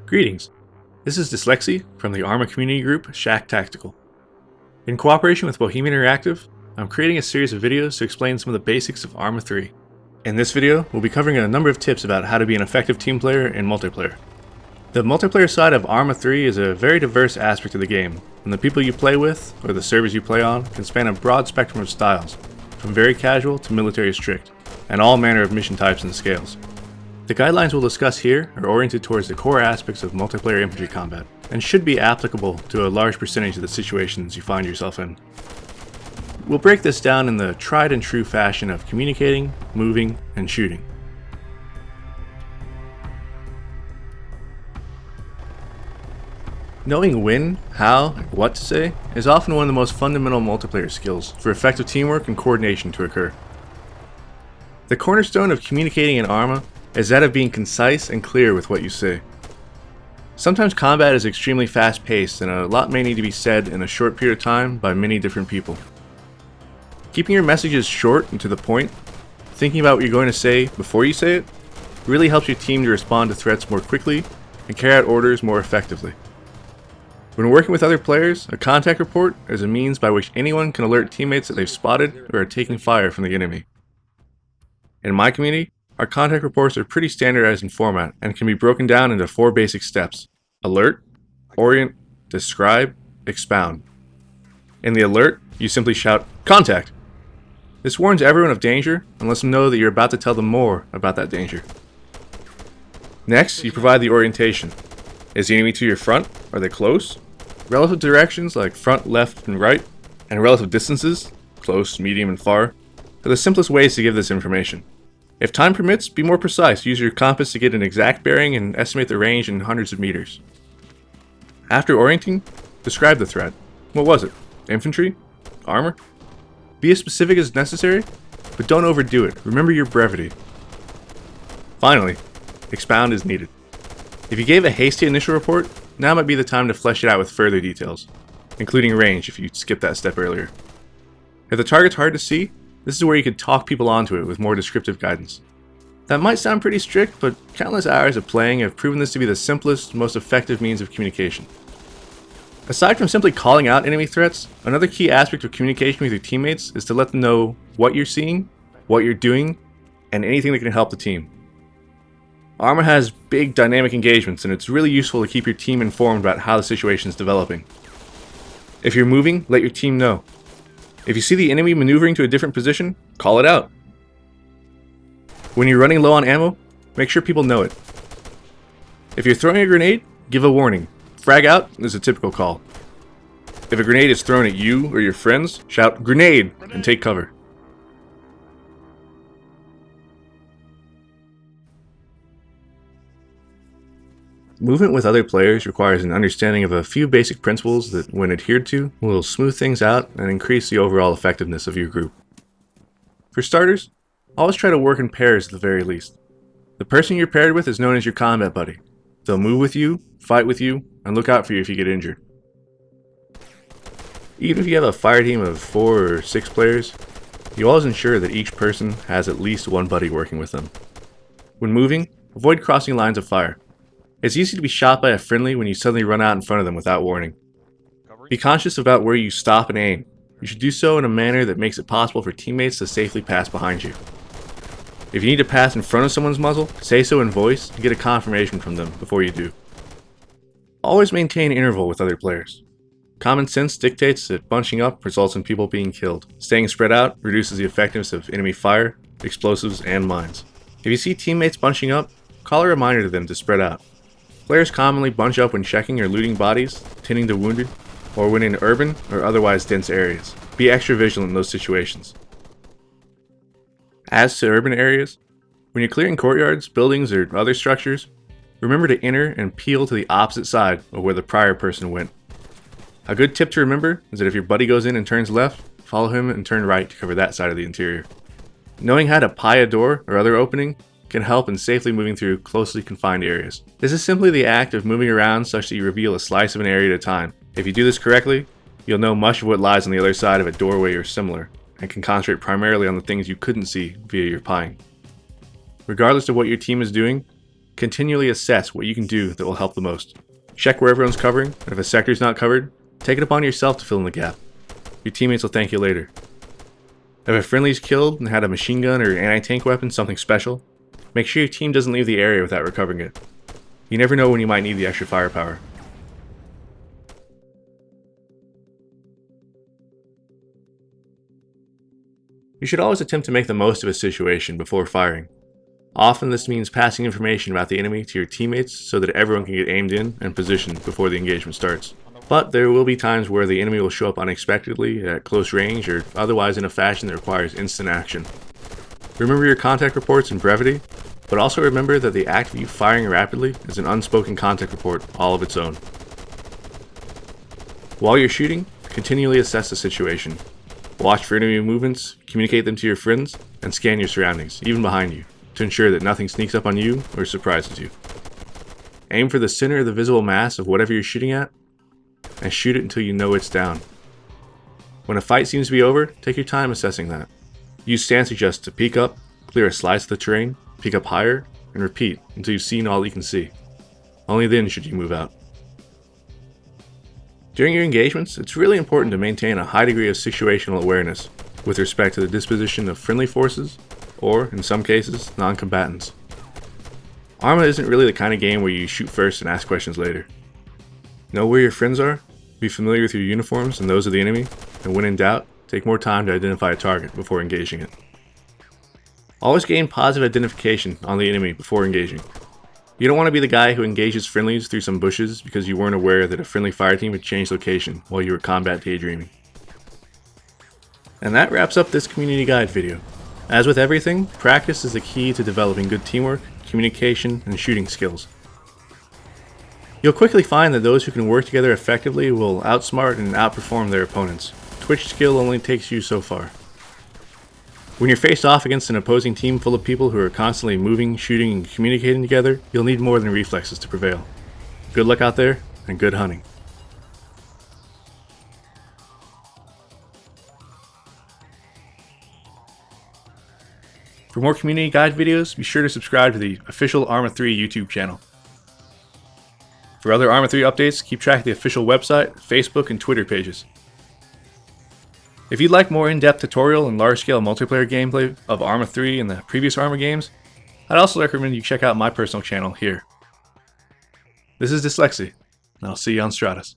Greetings, this is Dyslexy from the Arma community group Shack Tactical. In cooperation with Bohemia Interactive, I'm creating a series of videos to explain some of the basics of Arma 3. In this video, we'll be covering a number of tips about how to be an effective team player in multiplayer. The multiplayer side of Arma 3 is a very diverse aspect of the game, and the people you play with, or the servers you play on, can span a broad spectrum of styles, from very casual to military strict, and all manner of mission types and scales. The guidelines we'll discuss here are oriented towards the core aspects of multiplayer infantry combat, and should be applicable to a large percentage of the situations you find yourself in. We'll break this down in the tried and true fashion of communicating, moving, and shooting. Knowing when, how, and what to say is often one of the most fundamental multiplayer skills for effective teamwork and coordination to occur. The cornerstone of communicating in Arma is that of being concise and clear with what you say. Sometimes combat is extremely fast-paced and a lot may need to be said in a short period of time by many different people. Keeping your messages short and to the point, thinking about what you're going to say before you say it, really helps your team to respond to threats more quickly and carry out orders more effectively. When working with other players, a contact report is a means by which anyone can alert teammates that they've spotted or are taking fire from the enemy. In my community, our contact reports are pretty standardized in format and can be broken down into 4 basic steps: alert, orient, describe, expound. In the alert, you simply shout, "Contact!" This warns everyone of danger and lets them know that you're about to tell them more about that danger. Next, you provide the orientation. Is the enemy to your front? Are they close? Relative directions like front, left, and right, and relative distances, close, medium, and far, are the simplest ways to give this information. If time permits, be more precise. Use your compass to get an exact bearing and estimate the range in hundreds of meters. After orienting, describe the threat. What was it? Infantry? Armor? Be as specific as necessary, but don't overdo it. Remember your brevity. Finally, expound as needed. If you gave a hasty initial report, now might be the time to flesh it out with further details, including range if you skipped that step earlier. If the target's hard to see, this is where you could talk people onto it with more descriptive guidance. That might sound pretty strict, but countless hours of playing have proven this to be the simplest, most effective means of communication. Aside from simply calling out enemy threats, another key aspect of communication with your teammates is to let them know what you're seeing, what you're doing, and anything that can help the team. Arma has big dynamic engagements, and it's really useful to keep your team informed about how the situation is developing. If you're moving, let your team know. If you see the enemy maneuvering to a different position, call it out. When you're running low on ammo, make sure people know it. If you're throwing a grenade, give a warning. Frag out is a typical call. If a grenade is thrown at you or your friends, shout "Grenade!" and take cover. Movement with other players requires an understanding of a few basic principles that, when adhered to, will smooth things out and increase the overall effectiveness of your group. For starters, always try to work in pairs at the very least. The person you're paired with is known as your combat buddy. They'll move with you, fight with you, and look out for you if you get injured. Even if you have a fire team of 4 or 6 players, you always ensure that each person has at least one buddy working with them. When moving, avoid crossing lines of fire. It's easy to be shot by a friendly when you suddenly run out in front of them without warning. Be conscious about where you stop and aim. You should do so in a manner that makes it possible for teammates to safely pass behind you. If you need to pass in front of someone's muzzle, say so in voice and get a confirmation from them before you do. Always maintain interval with other players. Common sense dictates that bunching up results in people being killed. Staying spread out reduces the effectiveness of enemy fire, explosives, and mines. If you see teammates bunching up, call a reminder to them to spread out. Players commonly bunch up when checking or looting bodies, tending to wounded, or when in urban or otherwise dense areas. Be extra vigilant in those situations. As to urban areas, when you're clearing courtyards, buildings, or other structures, remember to enter and peel to the opposite side of where the prior person went. A good tip to remember is that if your buddy goes in and turns left, follow him and turn right to cover that side of the interior. Knowing how to pie a door or other opening can help in safely moving through closely confined areas. This is simply the act of moving around such that you reveal a slice of an area at a time. If you do this correctly, you'll know much of what lies on the other side of a doorway or similar, and can concentrate primarily on the things you couldn't see via your pieing. Regardless of what your team is doing, Continually assess what you can do that will help the most. Check where everyone's covering, and if a sector is not covered, take it upon yourself to fill in the gap. Your teammates will thank you later. If a friendly is killed and had a machine gun or anti-tank weapon, something special, make sure your team doesn't leave the area without recovering it. You never know when you might need the extra firepower. You should always attempt to make the most of a situation before firing. Often this means passing information about the enemy to your teammates so that everyone can get aimed in and positioned before the engagement starts. But there will be times where the enemy will show up unexpectedly at close range or otherwise in a fashion that requires instant action. Remember your contact reports in brevity, but also remember that the act of you firing rapidly is an unspoken contact report all of its own. While you're shooting, continually assess the situation. Watch for enemy movements, communicate them to your friends, and scan your surroundings, even behind you, to ensure that nothing sneaks up on you or surprises you. Aim for the center of the visible mass of whatever you're shooting at, and shoot it until you know it's down. When a fight seems to be over, take your time assessing that. Use stance adjust to peek up, clear a slice of the terrain, peek up higher, and repeat until you've seen all you can see. Only then should you move out. During your engagements, it's really important to maintain a high degree of situational awareness with respect to the disposition of friendly forces, or, in some cases, non-combatants. Arma isn't really the kind of game where you shoot first and ask questions later. Know where your friends are, be familiar with your uniforms and those of the enemy, and when in doubt, take more time to identify a target before engaging it. Always gain positive identification on the enemy before engaging. You don't want to be the guy who engages friendlies through some bushes because you weren't aware that a friendly fire team had changed location while you were combat daydreaming. And that wraps up this community guide video. As with everything, practice is the key to developing good teamwork, communication, and shooting skills. You'll quickly find that those who can work together effectively will outsmart and outperform their opponents. Twitch skill only takes you so far. When you're faced off against an opposing team full of people who are constantly moving, shooting, and communicating together, you'll need more than reflexes to prevail. Good luck out there, and good hunting. For more community guide videos, be sure to subscribe to the official Arma 3 YouTube channel. For other Arma 3 updates, keep track of the official website, Facebook, and Twitter pages. If you'd like more in-depth tutorial and large-scale multiplayer gameplay of Arma 3 and the previous Arma games, I'd also recommend you check out my personal channel here. This is Dyslexy, and I'll see you on Stratus.